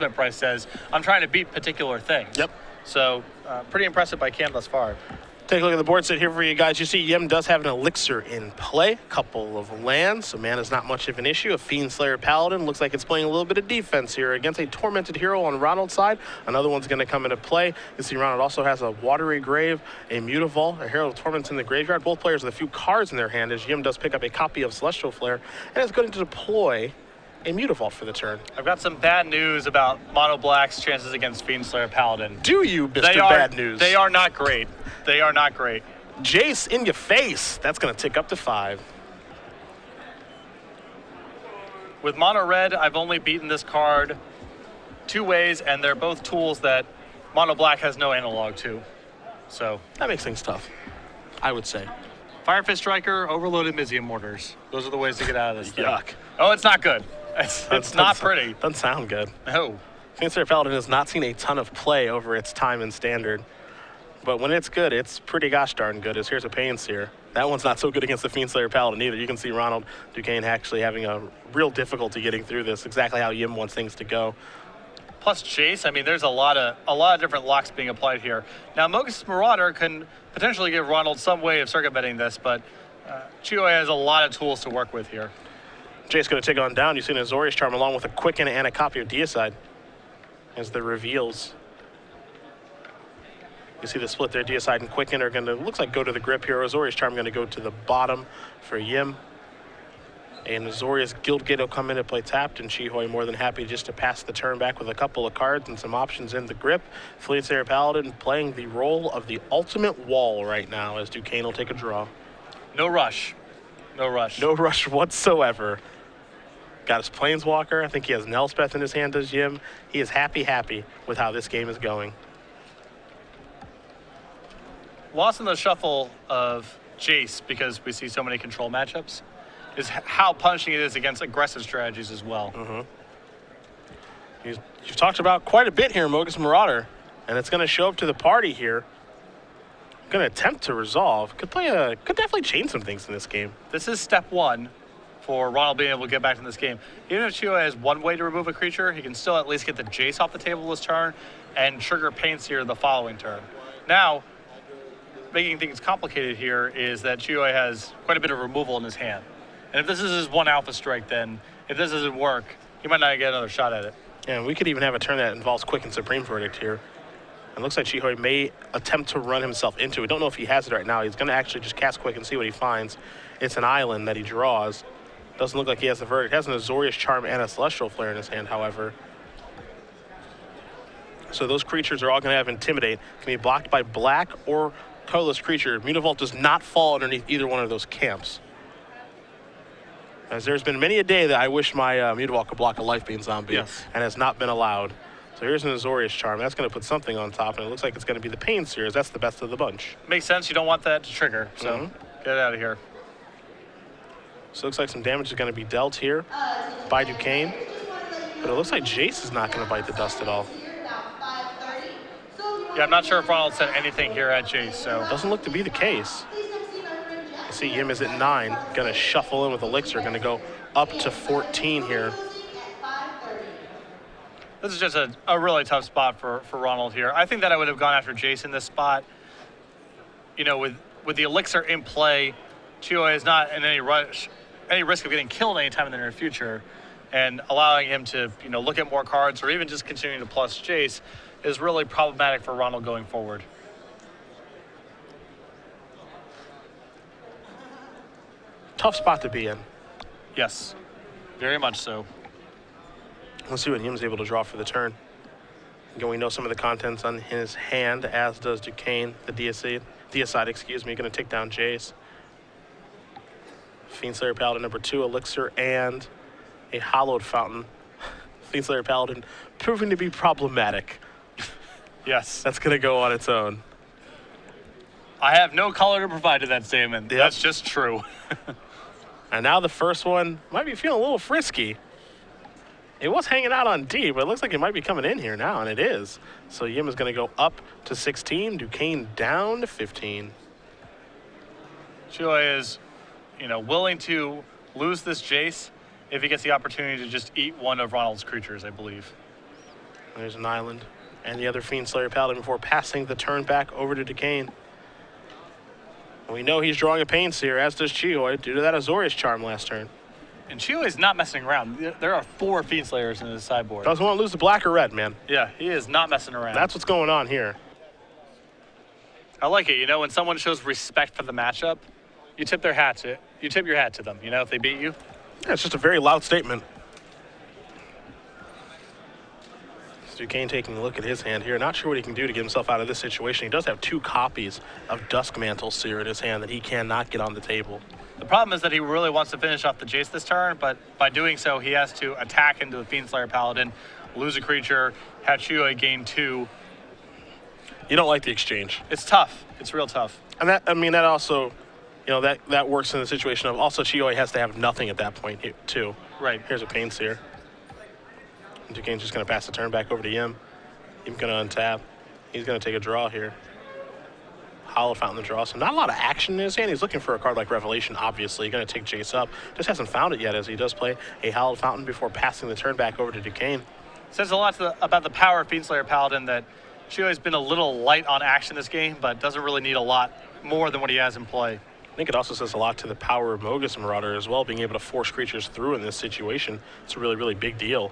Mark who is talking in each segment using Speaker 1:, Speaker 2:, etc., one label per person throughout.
Speaker 1: price says, I'm trying to beat particular things.
Speaker 2: Yep.
Speaker 1: So pretty impressive by Cam thus far.
Speaker 2: Take a look at the board set here for you guys. You see Yim does have an elixir in play, couple of lands, so mana's not much of an issue. A Fiend Slayer Paladin looks like it's playing a little bit of defense here against a Tormented Hero on Ronald's side. Another one's going to come into play. You see Ronald also has a Watery Grave, a Mutavault, a Herald of Torments in the graveyard. Both players with a few cards in their hand as Yim does pick up a copy of Celestial Flare and is going to deploy a Mutavault for the turn.
Speaker 1: I've got some bad news about Mono Black's chances against Fiend Slayer Paladin.
Speaker 2: Do you, Mr. Bad News?
Speaker 1: They are not great. They are not great.
Speaker 2: Jace in your face. That's going to tick up to 5.
Speaker 1: With Mono Red, I've only beaten this card 2 ways, and they're both tools that Mono Black has no analog to. So
Speaker 2: that makes things tough, I would say.
Speaker 1: Fire Fist Striker, Overloaded Mizium Mortars. Those are the ways to get out of this thing.
Speaker 2: Yuck.
Speaker 1: Oh, it's not good. It's not pretty.
Speaker 2: Doesn't sound good.
Speaker 1: No.
Speaker 2: Fiend Slayer Paladin has not seen a ton of play over its time in Standard. But when it's good, it's pretty gosh darn good. As here's a Pain Seer. That one's not so good against the Fiend Slayer Paladin either. You can see Ronald Duquesne actually having a real difficulty getting through this, exactly how Yim wants things to go.
Speaker 1: Plus Jace, I mean, there's a lot of different locks being applied here. Now, Mogus Marauder can potentially give Ronald some way of circumventing this, but Chio has a lot of tools to work with here.
Speaker 2: Jace going to take on down. You see an Azorius Charm along with a Quicken and a copy of Deicide as the reveals. You see the split there. Deicide and Quicken are going to, looks like, go to the grip here. Azorius Charm going to go to the bottom for Yim. And Azorius Guildgate will come in to play tapped, and Chihoi more than happy just to pass the turn back with a couple of cards and some options in the grip. Fiend Slayer Paladin playing the role of the ultimate wall right now as Duquesne will take a draw.
Speaker 1: No rush. No rush.
Speaker 2: No rush whatsoever. Got his Planeswalker. I think he has an Elspeth in his hand, does Yim. He is happy with how this game is going.
Speaker 1: Lost in the shuffle of Jace, because we see so many control matchups, is how punishing it is against aggressive strategies as well.
Speaker 2: You've talked about quite a bit here, Mogus Marauder, and it's going to show up to the party here. Going to attempt to resolve. Could definitely change some things in this game.
Speaker 1: This is step 1 for Ronald being able to get back in this game. Even if Chio has one way to remove a creature, he can still at least get the Jace off the table this turn and trigger Pain Seer the following turn. Now, making things complicated here is that Chio has quite a bit of removal in his hand. And if this is his one alpha strike, then if this doesn't work, he might not get another shot at it.
Speaker 2: Yeah, we could even have a turn that involves Quicken Supreme Verdict here. It looks like Chihoi may attempt to run himself into it. Don't know if he has it right now. He's going to actually just cast Quick and see what he finds. It's an island that he draws. Doesn't look like he has the Verdict. He has an Azorius Charm and a Celestial Flare in his hand, however. So those creatures are all going to have Intimidate. Can be blocked by black or colorless creature. Mutavault does not fall underneath either one of those camps. As there's been many a day that I wish my Mutavault could block a Lifebane Zombie,
Speaker 1: yes,
Speaker 2: and has not been allowed. So here's an Azorius Charm. That's going to put something on top, and it looks like it's going to be the Pain Seers. That's the best of the bunch.
Speaker 1: Makes sense. You don't want that to trigger, so get it out of here.
Speaker 2: So it looks like some damage is going to be dealt here by Duquesne. But it looks like Jace is not going to bite the dust at all.
Speaker 1: Yeah, I'm not sure if Ronald said anything here at Jace, so.
Speaker 2: Doesn't look to be the case. You see Yim is at 9. Going to shuffle in with Elixir. Going to go up to 14 here.
Speaker 1: This is just a really tough spot for Ronald here. I think that I would have gone after Jace in this spot. You know, with the Elixir in play, Chio is not in any risk of getting killed anytime in the near future, and allowing him to, you know, look at more cards or even just continuing to plus Jace is really problematic for Ronald going forward.
Speaker 2: Tough spot to be in.
Speaker 1: Yes, very much so.
Speaker 2: Let's see what Yim's able to draw for the turn. Again, we know some of the contents on his hand, as does Duquesne, the Deicide, excuse me, going to take down Jace. Fiend Slayer Paladin number 2, Elixir, and a Hallowed Fountain. Fiend Slayer Paladin proving to be problematic.
Speaker 1: Yes.
Speaker 2: That's going to go on its own.
Speaker 1: I have no color to provide to that statement. Yep. That's just true.
Speaker 2: And now the first one might be feeling a little frisky. It was hanging out on D, but it looks like it might be coming in here now, and it is. So Yim is going to go up to 16, Duquesne down to 15.
Speaker 1: Chio is, you know, willing to lose this Jace if he gets the opportunity to just eat one of Ronald's creatures, I believe.
Speaker 2: There's an island and the other Fiend Slayer Paladin before passing the turn back over to Duquesne. We know he's drawing a Pain Seer, as does Chihoy, due to that Azorius charm last turn.
Speaker 1: And Chihoy's not messing around. There are 4 Fiend Slayers in his sideboard.
Speaker 2: Doesn't want to lose the black or red, man.
Speaker 1: Yeah, he is not messing around.
Speaker 2: That's what's going on here.
Speaker 1: I like it. You know, when someone shows respect for the matchup, you tip your hat to them. You know, if they beat you.
Speaker 2: Yeah, it's just a very loud statement. Duquesne taking a look at his hand here. Not sure what he can do to get himself out of this situation. He does have 2 copies of Duskmantle Seer in his hand that he cannot get on the table.
Speaker 1: The problem is that he really wants to finish off the Jace this turn, but by doing so, he has to attack into the Fiend Slayer Paladin, lose a creature, have Chihoy gain 2.
Speaker 2: You don't like the exchange.
Speaker 1: It's tough. It's real tough.
Speaker 2: And that, I mean, that also, you know, that works in the situation of also Chihoy has to have nothing at that point too.
Speaker 1: Right.
Speaker 2: Here's a Pain Seer. And Duquesne's just going to pass the turn back over to Yim. Yim's going to untap. He's going to take a draw here. Hollow Fountain the draw. So not a lot of action in his hand. He's looking for a card like Revelation, obviously. Going to take Jace up. Just hasn't found it yet as he does play a Hallowed Fountain before passing the turn back over to Duquesne.
Speaker 1: Says a lot about the power of Fiend Slayer Paladin that Chihoy's been a little light on action this game, but doesn't really need a lot more than what he has in play.
Speaker 2: I think it also says a lot to the power of Mogus Marauder as well, being able to force creatures through in this situation. It's a really, really big deal.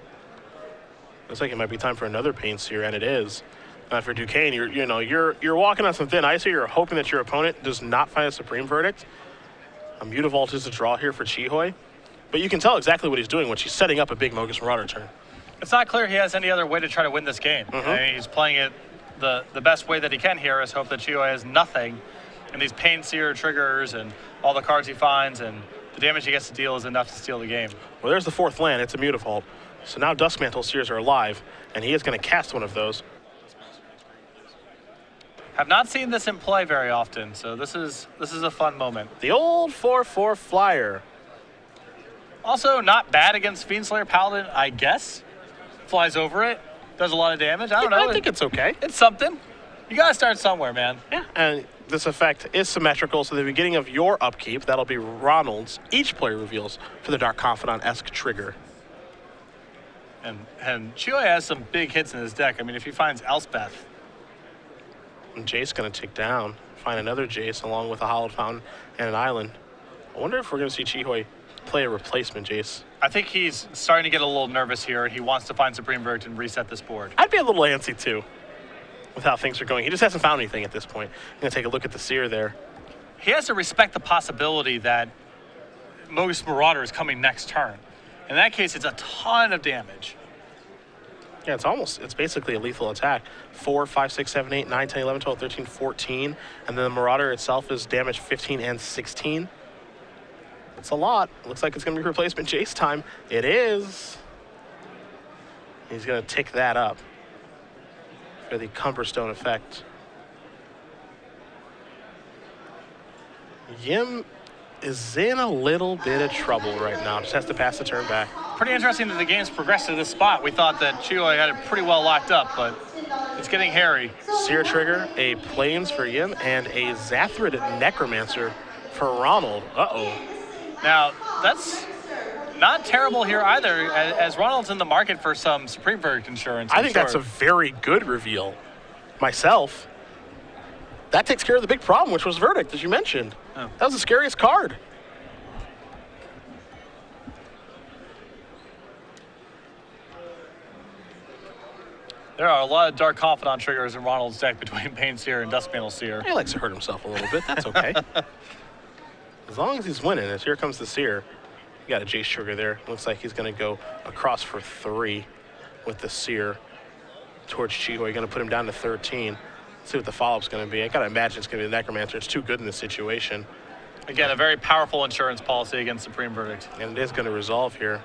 Speaker 2: Looks like it might be time for another Pain Seer, and it is. For Duquesne, you're walking on some thin ice here. You're hoping that your opponent does not find a Supreme Verdict. A Mutavault is a draw here for Chihoy, but you can tell exactly what he's doing when she's setting up a big Mogus Marauder turn.
Speaker 1: It's not clear he has any other way to try to win this game. I mean, he's playing it the best way that he can here is hope that Chihoy has nothing, and these Pain Seer triggers and all the cards he finds and the damage he gets to deal is enough to steal the game.
Speaker 2: Well, there's the 4th land. It's a Mutavault. So now Duskmantle Seers are alive, and he is going to cast one of those.
Speaker 1: Have not seen this in play very often, so this is a fun moment.
Speaker 2: The old 4/4 flyer.
Speaker 1: Also, not bad against Fiend Slayer Paladin, I guess. Flies over it, does a lot of damage. I don't know.
Speaker 2: I think it's okay.
Speaker 1: It's something. You gotta start somewhere, man.
Speaker 2: Yeah, and this effect is symmetrical, so the beginning of your upkeep, that'll be Ronald's, each player reveals for the Dark Confidant-esque trigger.
Speaker 1: And Chihoy has some big hits in his deck. I mean, if he finds Elspeth.
Speaker 2: And Jace going to take down, find another Jace along with a Hallowed Fountain and an island. I wonder if we're going to see Chihoy play a replacement Jace.
Speaker 1: I think he's starting to get a little nervous here, and he wants to find Supreme Verdict and reset this board.
Speaker 2: I'd be a little antsy too with how things are going. He just hasn't found anything at this point. I'm going to take a look at the Seer there.
Speaker 1: He has to respect the possibility that Mogus Marauder is coming next turn. In that case, it's a ton of damage.
Speaker 2: Yeah, it's basically a lethal attack. 4, 5, 6, 7, 8, 9, 10, 11, 12, 13, 14. And then the Marauder itself is damage 15 and 16. It's a lot. Looks like it's going to be replacement Jace time. It is. He's going to tick that up for the Cumberstone effect. Yim is in a little bit of trouble right now. Just has to pass the turn back.
Speaker 1: Pretty interesting that the game's progressed to this spot. We thought that Chihoy had it pretty well locked up, but it's getting hairy.
Speaker 2: Seer trigger, a Plains for Yim, and a Zathrid Necromancer for Ronald. Uh-oh.
Speaker 1: Now, that's not terrible here either, as Ronald's in the market for some Supreme Verdict insurance.
Speaker 2: I think that's a very good reveal. Myself. That takes care of the big problem, which was Verdict, as you mentioned. Oh. That was the scariest card.
Speaker 1: There are a lot of Dark Confidant triggers in Ronald's deck between Pain Seer and Duskmantle Seer.
Speaker 2: He likes to hurt himself a little bit. That's okay. As long as he's winning, as here comes the Seer. You got a Jace trigger there. Looks like he's going to go across for 3 with the Seer towards Chihoy. Going to put him down to 13. See what the follow-up's going to be. I got to imagine it's going to be the Necromancer. It's too good in this situation.
Speaker 1: Again, a very powerful insurance policy against Supreme Verdict.
Speaker 2: And it is going to resolve here.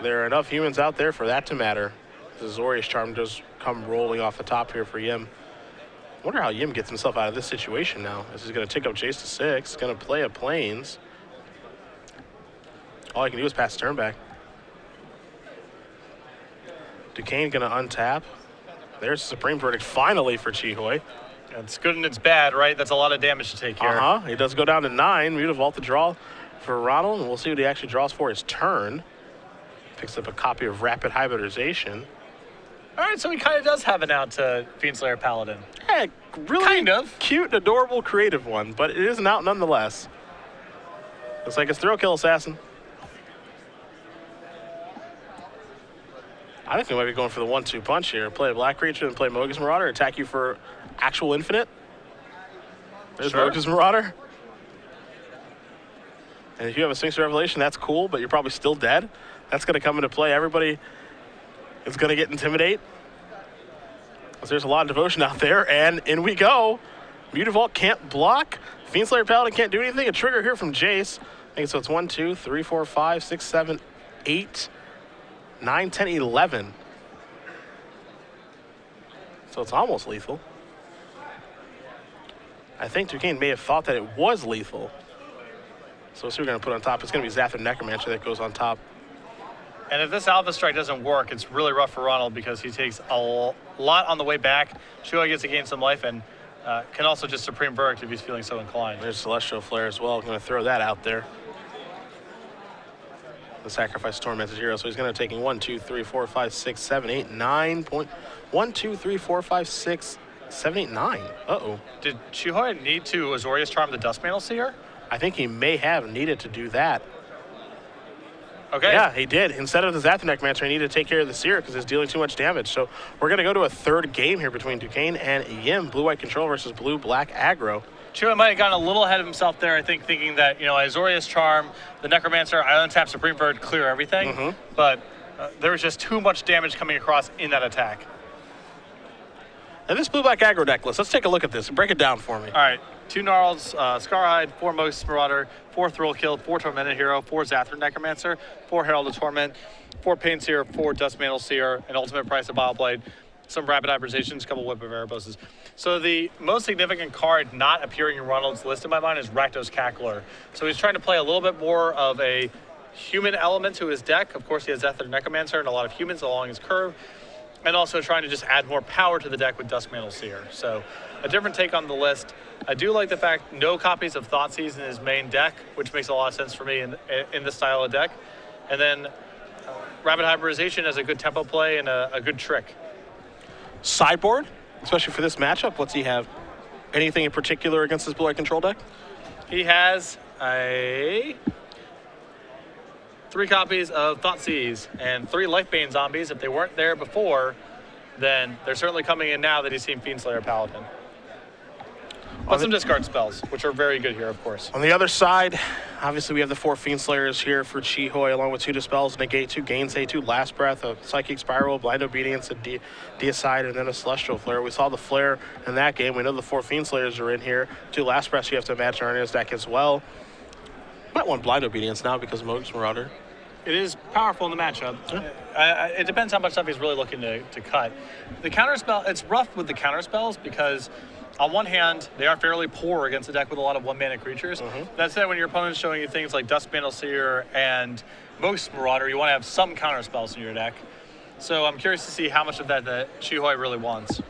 Speaker 2: There are enough humans out there for that to matter. The Azorius Charm does come rolling off the top here for Yim. I wonder how Yim gets himself out of this situation now. This is going to tick up Jace to 6. Going to play a Plains. All I can do is pass the turn back. Duquesne going to untap. There's Supreme Verdict finally for Chihoy.
Speaker 1: It's good and it's bad, right? That's a lot of damage to take here.
Speaker 2: He does go down to 9. Mutavault the draw for Ronald, and we'll see what he actually draws for his turn. Picks up a copy of Rapid Hybridization.
Speaker 1: All right, so he kind of does have an out to Fiendslayer Paladin.
Speaker 2: Yeah, really
Speaker 1: Kind of.
Speaker 2: cute, adorable, creative one, but it is an out nonetheless. Looks like it's Thrill Kill Assassin. I think we might be going for the 1-2 punch here. Play a black creature and play Mogus Marauder. Attack you for actual infinite. There's
Speaker 1: Sure.
Speaker 2: Mogus Marauder. And if you have a Sphinx Revelation, that's cool, but you're probably still dead. That's going to come into play. Everybody is going to get Intimidate. Because there's a lot of devotion out there, and in we go. Mutavault can't block. Fiendslayer Paladin can't do anything. A trigger here from Jace. I think so. It's 1, 2, 3, 4, 5, 6, 7, 8, 9, 10, 11. So it's almost lethal. I think Duquesne may have thought that it was lethal. So we're going to put on top. It's going to be Zathra Necromancer that goes on top.
Speaker 1: And if this Alpha Strike doesn't work, it's really rough for Ronald because he takes a lot on the way back. Shioi gets to gain some life and can also just Supreme Verdict if he's feeling so inclined.
Speaker 2: There's Celestial Flare as well. I'm going to throw that out there. The sacrifice Tormented Hero. So he's going to taking 1, 2, 3, 4, 5, 6, 7, 8, 9. 1, 2, 3, 4, 5, 6, 7, 8, 9. Uh-oh.
Speaker 1: Did Shioi need to Azorius Charm the Dustmantle Seer?
Speaker 2: I think he may have needed to do that.
Speaker 1: Okay.
Speaker 2: Yeah, he did. Instead of the Zathra Necromancer, he needed to take care of the Seer because it's dealing too much damage. So we're going to go to a third game here between Duquesne and Yim. Blue-white control versus blue-black aggro.
Speaker 1: Shioi might have gotten a little ahead of himself there, I think, thinking that, Azorius Charm, the Necromancer, I untap Supreme Verdict, clear everything. But there was just too much damage coming across in that attack.
Speaker 2: And this blue-black aggro deck list, let's take a look at this and break it down for me.
Speaker 1: All right, 2 Gnarls, Scarhide, 4 Mogus Marauder, 4 Thrill Kill, 4 Tormented Hero, 4 Zathra Necromancer, 4 Herald of Torment, 4 Pain Seer, 4 Dustmantle Seer, an Ultimate Price of Bioblade, some Rapid Hybridizations, a couple Whip of Ereboses. So the most significant card not appearing in Ronald's list in my mind is Rakdos Cackler. So he's trying to play a little bit more of a human element to his deck. Of course, he has Zathra Necromancer and a lot of humans along his curve. And also trying to just add more power to the deck with Dustmantle Seer. So a different take on the list. I do like the fact no copies of Thoughtseize in his main deck, which makes a lot of sense for me in this style of deck. And then Rapid Hybridization as a good tempo play and a good trick.
Speaker 2: Sideboard, especially for this matchup, what's he have? Anything in particular against his blue-white control deck?
Speaker 1: He has 3 copies of Thoughtseize and 3 Lifebane zombies. If they weren't there before, then they're certainly coming in now that he's seen Fiendslayer Paladin. But some discard spells, which are very good here, of course.
Speaker 2: On the other side, obviously we have the 4 Fiendslayers here for Shioi, along with 2 Dispels, Negate 2, Gainsay 2, Last Breath, a Psychic Spiral, Blind Obedience, a Deicide, and then a Celestial Flare. We saw the Flare in that game. We know the 4 Fiendslayers are in here. 2 Last Breaths you have to imagine are in his deck as well. Might want Blind Obedience now because of Mogus Marauder.
Speaker 1: It is powerful in the matchup. Yeah. It depends how much stuff he's really looking to cut. The counterspell, it's rough with the counterspells because on one hand, they are fairly poor against a deck with a lot of 1-mana creatures. That said, when your opponent's showing you things like Dustmantle Seer and Mogus Marauder, you want to have some counterspells in your deck. So I'm curious to see how much of that Shioi really wants.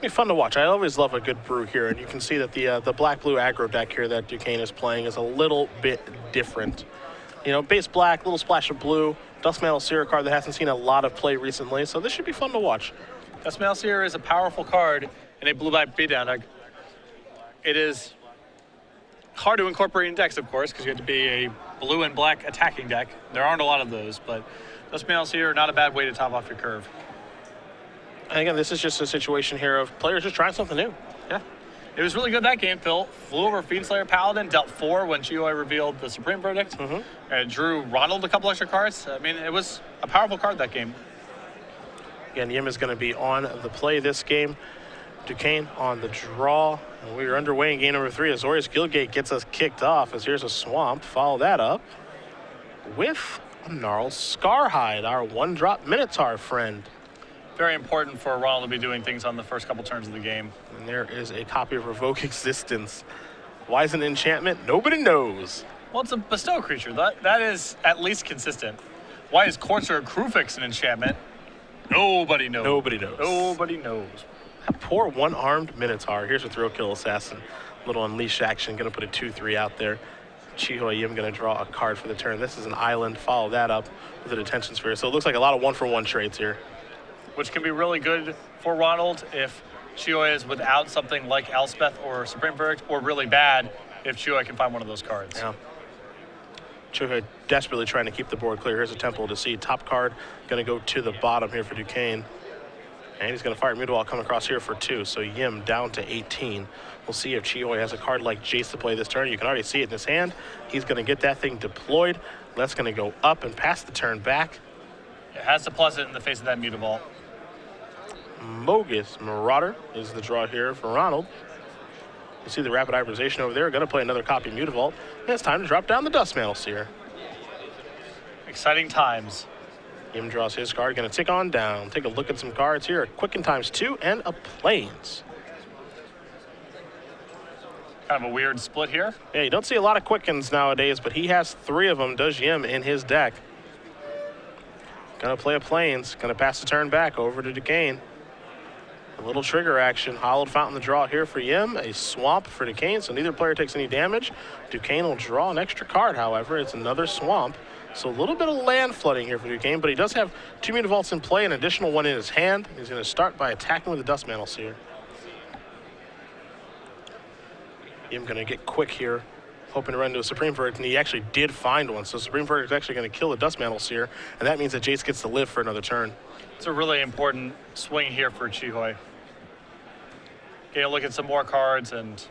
Speaker 2: It'd be fun to watch. I always love a good brew here, and you can see that the black-blue aggro deck here that Duquesne is playing is a little bit different. Base black, little splash of blue, Dustmantle Seer card that hasn't seen a lot of play recently, so this should be fun to watch.
Speaker 1: Dustmantle Seer is a powerful card in a blue-black beatdown deck. It is hard to incorporate in decks, of course, because you have to be a blue and black attacking deck. There aren't a lot of those, but Dustmantle Seer, not a bad way to top off your curve.
Speaker 2: And again, this is just a situation here of players just trying something new.
Speaker 1: Yeah. It was really good that game, Phil. Flew over Fiendslayer Paladin, dealt 4 when Shioi revealed the Supreme Verdict. And drew Ronald a couple extra cards. I mean, it was a powerful card that game.
Speaker 2: Again, Yim is going to be on the play this game. Duquesne on the draw. And we are underway in game number 3. Azorius Guildgate gets us kicked off as here's a Swamp. Follow that up with a Gnarled Scarhide, our 1-drop Minotaur friend.
Speaker 1: Very important for Ronald to be doing things on the first couple turns of the game.
Speaker 2: And there is a copy of Revoke Existence. Why is it an enchantment? Nobody knows.
Speaker 1: Well, it's a bestow creature. That is at least consistent. Why is Courser Crufix an enchantment? Nobody knows.
Speaker 2: Nobody knows.
Speaker 1: Nobody knows.
Speaker 2: That poor one-armed Minotaur. Here's a Thrill Kill Assassin. Little unleash action. Going to put a 2-3 out there. Chiho Yim going to draw a card for the turn. This is an island. Follow that up with a detention sphere. So it looks like a lot of one-for-one trades here.
Speaker 1: Which can be really good for Ronald if Chiho is without something like Elspeth or Supreme Verdict, or really bad if Chiho can find one of those cards.
Speaker 2: Yeah. Chiho desperately trying to keep the board clear. Here's a Temple to see. Top card going to go to the bottom here for Duquesne. And he's going to fire Mutawal, come across here for 2. So Yim down to 18. We'll see if Chiho has a card like Jace to play this turn. You can already see it in his hand. He's going to get that thing deployed. That's going to go up and pass the turn back.
Speaker 1: It has to plus it in the face of that Mutavault.
Speaker 2: Mogus Marauder is the draw here for Ronald. You see the rapid hybridization over there. Going to play another copy Mutavault. And it's time to drop down the Dust Mantle Seer.
Speaker 1: Exciting times.
Speaker 2: Yim draws his card. Going to tick on down. Take a look at some cards here. A Quicken ×2 and a Plains.
Speaker 1: Kind of a weird split here.
Speaker 2: Yeah, you don't see a lot of Quickens nowadays, but he has 3 of them, does Yim, in his deck. Going to play a Plains. Going to pass the turn back over to Duquesne. A little trigger action. Hollowed Fountain the draw here for Yim. A Swamp for Duquesne, so neither player takes any damage. Duquesne will draw an extra card, however. It's another Swamp. So a little bit of land flooding here for Duquesne, but he does have 2 Mutavaults in play, an additional 1 in his hand. He's going to start by attacking with the Dust Mantle Seer. Yim going to get quick here, hoping to run into a Supreme Verdict, and he actually did find one. So Supreme Verdict is actually going to kill the Dust Mantle Seer, and that means that Jace gets to live for another turn.
Speaker 1: It's a really important swing here for Chiho. Getting a look at some more cards, and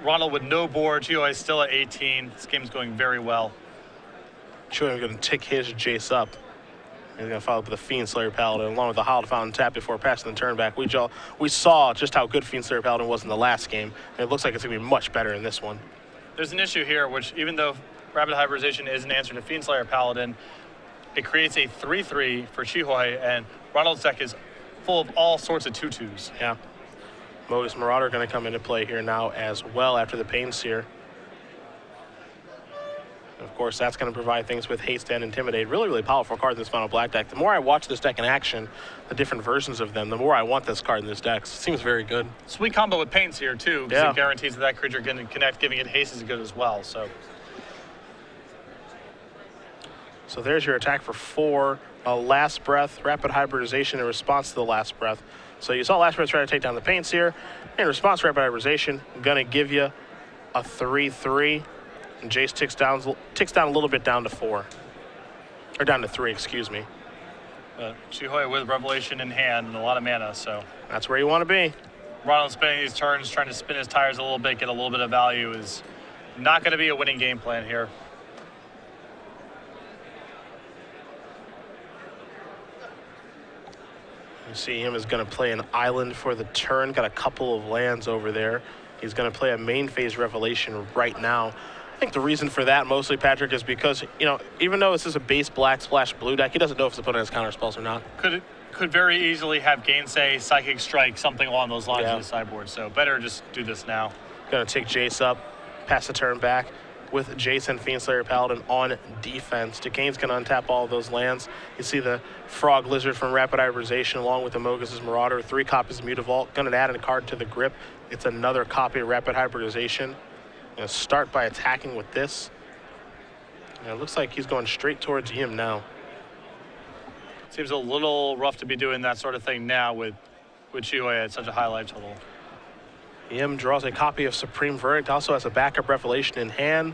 Speaker 1: Ronald with no board. Chiho is still at 18. This game's going very well.
Speaker 2: Chiho going to tick his Jace up. He's going to follow up with a Fiend Slayer Paladin along with the Hollowed Fountain tap before passing the turn back. We saw just how good Fiend Slayer Paladin was in the last game, and it looks like it's going to be much better in this one.
Speaker 1: There's an issue here, which even though Rapid Hybridization is an answer to Fiend Slayer Paladin, it creates a 3/3 for Chiho, and Ronald's deck is full of all sorts of 2/2s.
Speaker 2: Yeah. Mogus Marauder going to come into play here now as well after the Pain Seer. Of course, that's going to provide things with Haste and Intimidate. Really, really powerful card in this Mono Black deck. The more I watch this deck in action, the different versions of them, the more I want this card in this deck. It seems very good.
Speaker 1: Sweet combo with Paints here, too, because
Speaker 2: Yeah.
Speaker 1: it guarantees that creature can connect, giving it haste is good as well.
Speaker 2: So there's your attack for 4. Last Breath, Rapid Hybridization in response to the Last Breath. So you saw Last Breath try to take down the Paints here. In response to Rapid Hybridization, going to give you a 3/3. And Jace ticks down a little bit down to 4. Or down to 3, excuse me.
Speaker 1: Chiho with Revelation in hand and a lot of mana, so.
Speaker 2: That's where you want to be.
Speaker 1: Ronald spending these turns, trying to spin his tires a little bit, get a little bit of value is not going to be a winning game plan here.
Speaker 2: You see him is going to play an island for the turn. Got a couple of lands over there. He's going to play a main phase Revelation right now. I think the reason for that mostly, Patrick, is because, you know, even though this is a base black splash blue deck, he doesn't know if his opponent has counter spells or not.
Speaker 1: Could very easily have Gainsay, Psychic Strike, something along those lines
Speaker 2: Yeah.
Speaker 1: in the sideboard. So better just do this now.
Speaker 2: Going to take Jace up, pass the turn back with Jace and Fiend Slayer Paladin on defense. Duquesne's going to untap all of those lands. You see the Frog Lizard from Rapid Hybridization along with the Mogus' Marauder. 3 copies of Mutavault. Going to add a card to the grip. It's another copy of Rapid Hybridization. Going to start by attacking with this. And it looks like he's going straight towards Yim now.
Speaker 1: Seems a little rough to be doing that sort of thing now with Chiho at such a high life total.
Speaker 2: Yim draws a copy of Supreme Verdict, also has a backup Revelation in hand.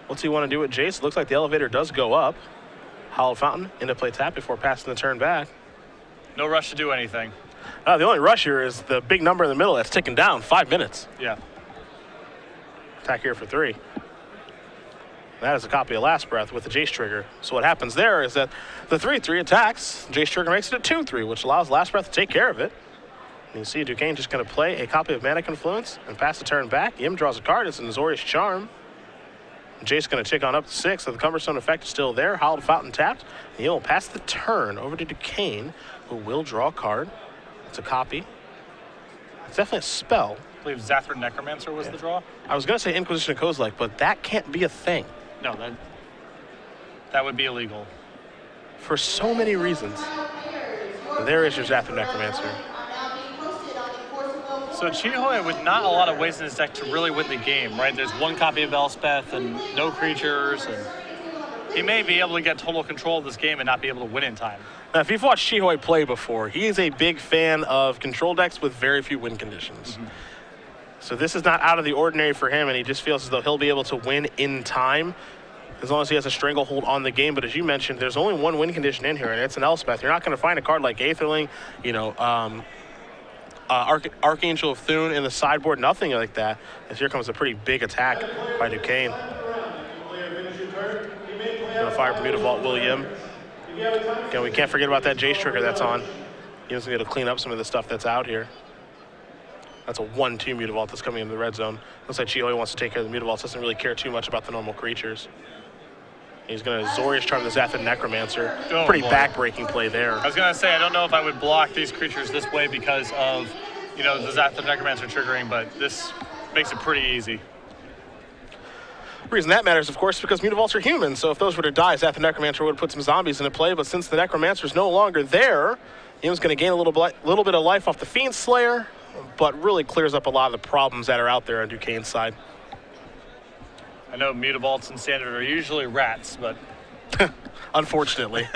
Speaker 2: What's he want to do with Jace? Looks like the elevator does go up. Hollowed Fountain into play tap before passing the turn back.
Speaker 1: No rush to do anything.
Speaker 2: The only rush here is the big number in the middle that's ticking down, 5 minutes.
Speaker 1: Yeah.
Speaker 2: Attack here for 3. That is a copy of Last Breath with the Jace trigger. So what happens there is that the 3/3 attacks, Jace trigger makes it a 2/3, which allows Last Breath to take care of it. And you see Duquesne just going to play a copy of Mana Confluence and pass the turn back. Yim draws a card. It's an Azorius Charm. Jace going to tick on up to 6, so the Cumbersome effect is still there. Hollowed Fountain tapped. And Yim will pass the turn over to Duquesne, who will draw a card. It's a copy. It's definitely a spell.
Speaker 1: I believe Zathran Necromancer was the draw.
Speaker 2: I was going to say Inquisition of Kozilek, but that can't be a thing.
Speaker 1: No, that would be illegal.
Speaker 2: For so many reasons. There is your Zathran Necromancer.
Speaker 1: So Chihoe with not a lot of ways in his deck to really win the game, right? There's one copy of Elspeth and no creatures, and he may be able to get total control of this game and not be able to win in time.
Speaker 2: Now, if you've watched Chihoe play before, he is a big fan of control decks with very few win conditions. So this is not out of the ordinary for him, and he just feels as though he'll be able to win in time as long as he has a stranglehold on the game. But as you mentioned, there's only one win condition in here, and it's an Elspeth. You're not going to find a card like Aetherling, you know, Archangel of Thune in the sideboard, nothing like that. As here comes a pretty big attack by Duquesne. Gonna fire Bermuda Vault William. Again, we can't forget about that Jace trigger that's on. He's gonna clean up some of the stuff that's out here. That's a 1-2 Mutavault that's coming into the red zone. Looks like Chihoe wants to take care of the Mutavaults, doesn't really care too much about the normal creatures. He's going to Azorius Charm the Zathid Necromancer. Pretty back-breaking play there.
Speaker 1: I was going to say, I don't know if I would block these creatures this way because of, you know, the Zathid Necromancer triggering, but this makes it pretty easy.
Speaker 2: The reason that matters, of course, is because Mutavaults are human, so if those were to die, Zathid Necromancer would put some zombies into play, but since the Necromancer is no longer there, he's going to gain a little bit of life off the Fiend Slayer, but really clears up a lot of the problems that are out there on Duquesne's side.
Speaker 1: I know Mutavaults in Standard are usually rats, but...
Speaker 2: Unfortunately.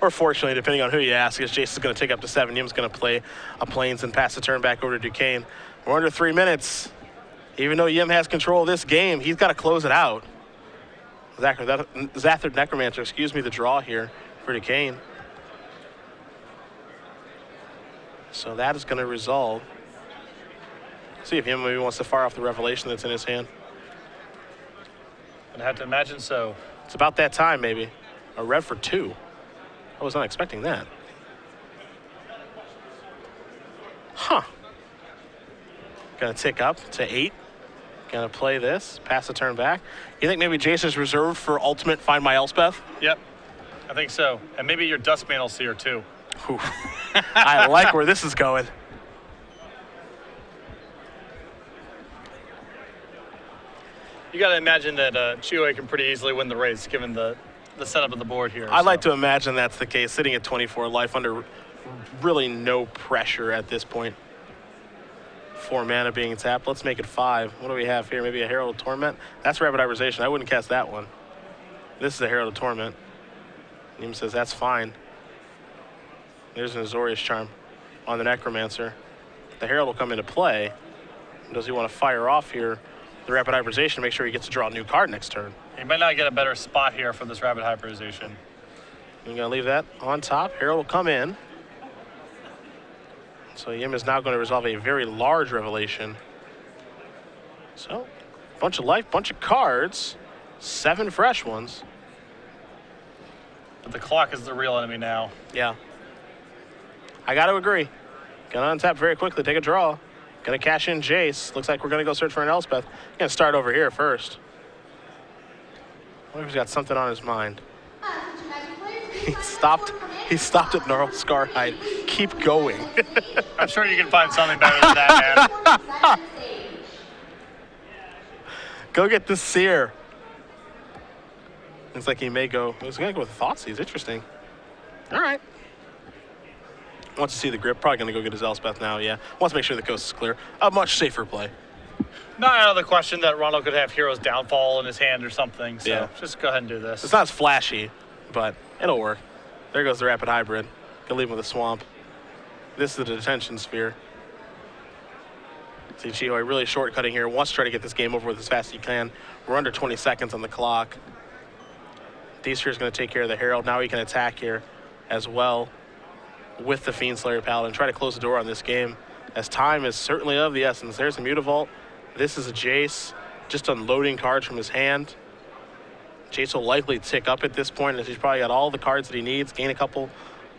Speaker 2: Or fortunately, depending on who you ask, because Jace is going to take up to 7. Yim's going to play a Plains and pass the turn back over to Duquesne. We're under 3 minutes. Even though Yim has control of this game, he's got to close it out. Zathid Necromancer, the draw here for Duquesne. So that is going to resolve. See if Yim maybe wants to fire off the Revelation that's in his hand.
Speaker 1: I'd have to imagine so.
Speaker 2: It's about that time, maybe. A rev for 2. I was not expecting that. Huh. Gonna tick up to 8. Gonna play this, pass the turn back. You think maybe Jace is reserved for ultimate Find My Elspeth?
Speaker 1: Yep, I think so. And maybe your Duskmantle Seer too.
Speaker 2: I like where this is going.
Speaker 1: You got to imagine that Chihoe can pretty easily win the race, given the setup of the board here.
Speaker 2: I'd like to imagine that's the case, sitting at 24 life under really no pressure at this point. 4 mana being tapped. Let's make it 5. What do we have here? Maybe a Herald of Torment? That's Rapid Hybridization. I wouldn't cast that one. This is a Herald of Torment. Neem says that's fine. There's an Azorius Charm on the Necromancer. The Herald will come into play. Does he want to fire off here the Rapid Hybridization to make sure he gets to draw a new card next turn?
Speaker 1: He might not get a better spot here for this Rapid Hybridization.
Speaker 2: I'm going to leave that on top. Herald will come in. So Yim is now going to resolve a very large Revelation. So, bunch of life, bunch of cards. 7 fresh ones.
Speaker 1: But the clock is the real enemy now.
Speaker 2: Yeah. I got to agree. Gonna untap very quickly, take a draw. Gonna cash in Jace. Looks like we're gonna go search for an Elspeth. Gonna start over here first. What if he's got something on his mind? He stopped at Gnarl Scarhide. Keep going.
Speaker 1: I'm sure you can find something better than that, man.
Speaker 2: Go get the Seer. Looks like he may go. He's gonna go with Thoughtseize. Interesting. All right. Wants to see the grip. Probably going to go get his Elspeth now, yeah. Wants to make sure the coast is clear. A much safer play.
Speaker 1: Not out of the question that Ronald could have Hero's Downfall in his hand or something, so yeah. Just go ahead and do this.
Speaker 2: It's not as flashy, but it'll work. There goes the Rapid Hybrid. Gonna leave him with a Swamp. This is the Detention Sphere. See Chihoe really shortcutting here. Wants to try to get this game over with as fast as he can. We're under 20 seconds on the clock. D-Sphere is going to take care of the Herald. Now he can attack here as well with the Fiend Slayer Paladin. Try to close the door on this game, as time is certainly of the essence. There's a Mutavault. This is a Jace, just unloading cards from his hand. Jace will likely tick up at this point, as he's probably got all the cards that he needs, gain a couple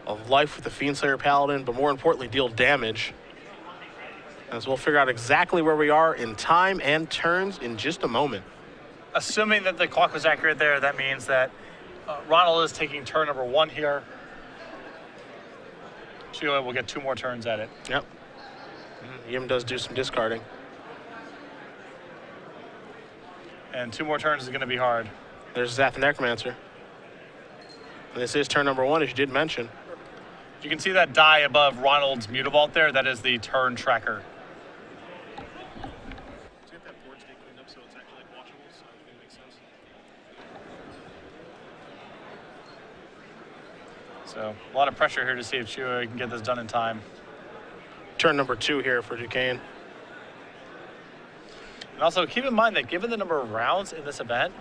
Speaker 2: of life with the Fiend Slayer Paladin, but more importantly, deal damage. As we'll figure out exactly where we are in time and turns in just a moment.
Speaker 1: Assuming that the clock was accurate there, that means that Ronald is taking turn number 1 here. Chihoe will get 2 more turns at it.
Speaker 2: Yep. Yim does do some discarding.
Speaker 1: And 2 more turns is going to be hard.
Speaker 2: There's Zathid Necromancer. And this is turn number 1, as you did mention.
Speaker 1: You can see that die above Ronald's Mutavault there. That is the turn tracker. So a lot of pressure here to see if Chua can get this done in time.
Speaker 2: Turn number 2 here for Duquesne.
Speaker 1: And also keep in mind that given the number of rounds in this event,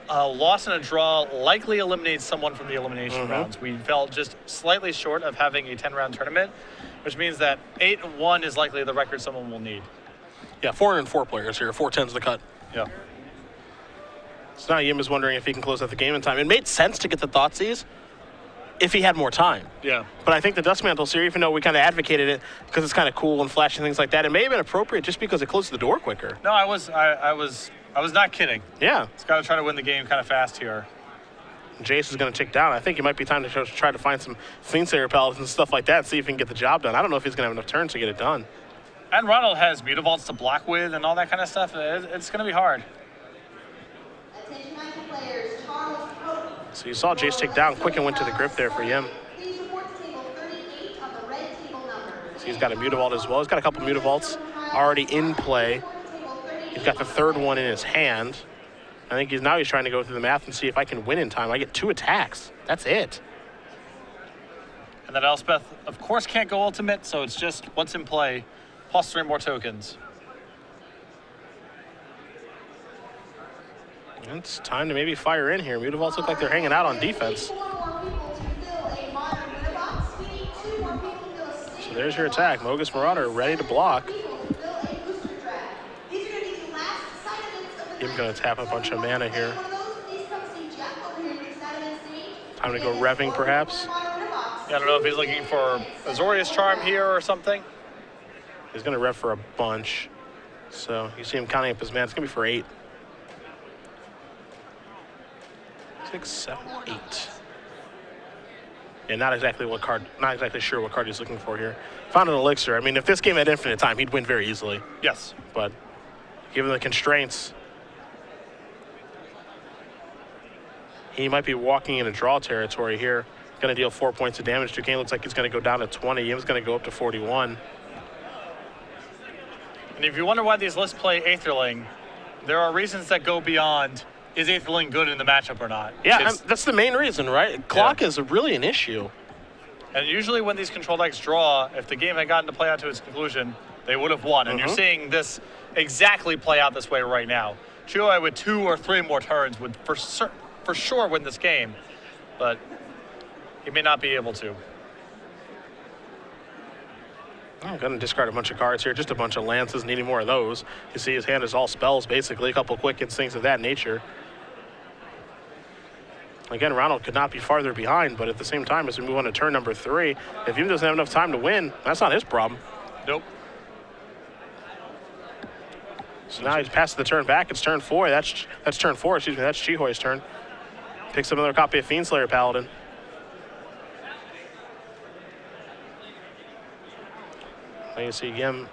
Speaker 1: a loss and a draw likely eliminates someone from the elimination rounds. We fell just slightly short of having a 10-round tournament, which means that 8-1 is likely the record someone will need.
Speaker 2: Yeah, 4 and 4 players here. 4-10's the cut.
Speaker 1: Yeah.
Speaker 2: So now Yim is wondering if he can close out the game in time. It made sense to get the Thoughtseize if he had more time.
Speaker 1: Yeah.
Speaker 2: But I think the Dust Mantles here, even though we kind of advocated it because it's kind of cool and flashy and things like that, it may have been appropriate just because it closes the door quicker.
Speaker 1: No, I was not kidding.
Speaker 2: Yeah.
Speaker 1: It's got to try to win the game kind of fast here.
Speaker 2: Jace is going to tick down. I think it might be time to try to find some Fiendslayer Paladins and stuff like that and see if he can get the job done. I don't know if he's going to have enough turns to get it done.
Speaker 1: And Ronald has Mutavaults to block with and all that kind of stuff. It's going to be hard.
Speaker 2: So you saw Jace tick down quick and went to the grip there for Yim. So he's got a Mutavault as well. He's got a couple Mutavaults already in play. He's got the third one in his hand. I think he's trying to go through the math and see if I can win in time. I get 2 attacks. That's it.
Speaker 1: And that Elspeth, of course, can't go ultimate, so it's just what's in play, plus 3 more tokens.
Speaker 2: It's time to maybe fire in here. Mutavaults look like they're hanging out on defense. So there's your attack. Mogus Marauder ready to block. He's going to tap a bunch of mana here. Time to go revving, perhaps.
Speaker 1: Yeah, I don't know if he's looking for Azorius Charm here or something.
Speaker 2: He's going to rev for a bunch. So you see him counting up his mana. It's going to be for 8. 6, 7, 8. Yeah, not exactly sure what card he's looking for here. Found an elixir. I mean, if this game had infinite time, he'd win very easily.
Speaker 1: Yes.
Speaker 2: But given the constraints, he might be walking into draw territory here. Going to deal 4 points of damage. Duquesne looks like he's going to go down to 20. Yim's going to go up to 41.
Speaker 1: And if you wonder why these lists play Aetherling, there are reasons that go beyond, is Aetherling good in the matchup or not?
Speaker 2: Yeah, that's the main reason, right? Clock is really an issue.
Speaker 1: And usually when these control decks draw, if the game had gotten to play out to its conclusion, they would have won. And you're seeing this exactly play out this way right now. Chua with 2 or 3 more turns would for sure win this game, but he may not be able to.
Speaker 2: I'm going to discard a bunch of cards here, just a bunch of lances, needing more of those. You see his hand is all spells, basically, a couple quick hits, things of that nature. Again, Ronald could not be farther behind, but at the same time, as we move on to turn number 3, if he doesn't have enough time to win, that's not his problem.
Speaker 1: Nope.
Speaker 2: So now he's passed the turn back. It's turn 4. That's turn 4, excuse me. That's Chihoi's turn. Picks up another copy of Fiendslayer Paladin. Now you see Yim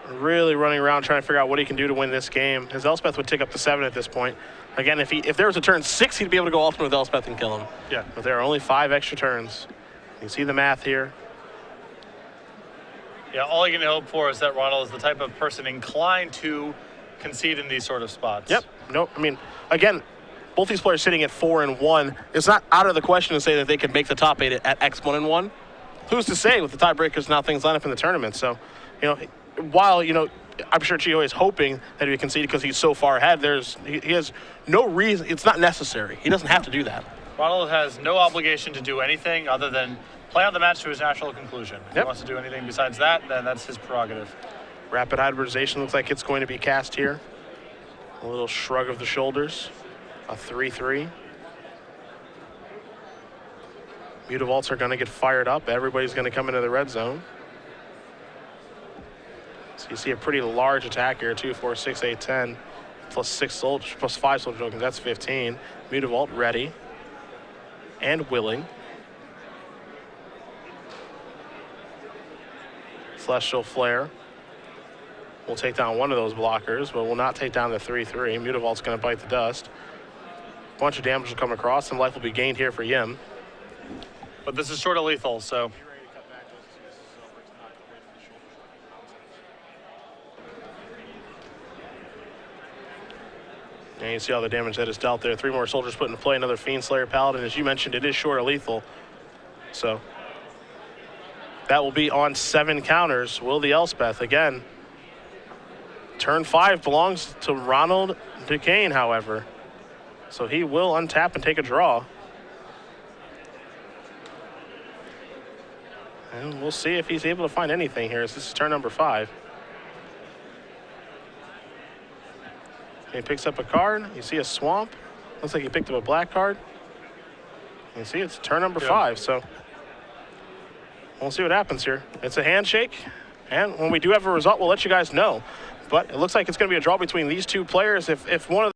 Speaker 2: really running around trying to figure out what he can do to win this game. His Elspeth would tick up to 7 at this point. Again, if there was a turn 6, he'd be able to go ultimate with Elspeth and kill him.
Speaker 1: Yeah.
Speaker 2: But there are only 5 extra turns. You see the math here.
Speaker 1: Yeah, all you can hope for is that Ronald is the type of person inclined to concede in these sort of spots.
Speaker 2: Yep. No, I mean, again, both these players sitting at 4 and 1. It's not out of the question to say that they could make the top 8 at X1 and 1. Who's to say with the tiebreakers now things line up in the tournament? So, while, I'm sure Chihoi is hoping that he would concede because he's so far ahead, he has no reason. It's not necessary. He doesn't have to do that.
Speaker 1: Ronald has no obligation to do anything other than play out the match to his natural conclusion. If he wants to do anything besides that, then that's his prerogative.
Speaker 2: Rapid hybridization looks like it's going to be cast here. A little shrug of the shoulders. A 3-3. Mutavaults are going to get fired up. Everybody's going to come into the red zone. So you see a pretty large attack here, 2, 4, 6, 8, 10. Plus 6 soldiers, plus 5 soldier tokens, that's 15. Mutavault ready and willing. Celestial Flare will take down one of those blockers, but will not take down the 3-3. Mutavault's going to bite the dust. A bunch of damage will come across, and life will be gained here for Yim.
Speaker 1: But this is sort of lethal, so.
Speaker 2: And you see all the damage that is dealt there. 3 more soldiers put into play, another Fiend Slayer Paladin. As you mentioned, it is short of lethal. So that will be on 7 counters. Will the Elspeth again. Turn 5 belongs to Ronald Duquesne, however. So he will untap and take a draw. And we'll see if he's able to find anything here, as this is turn number 5. He picks up a card. You see a swamp. Looks like he picked up a black card. You see it's turn number 5, so we'll see what happens here. It's a handshake, and when we do have a result, we'll let you guys know. But it looks like it's going to be a draw between these 2 players. If one of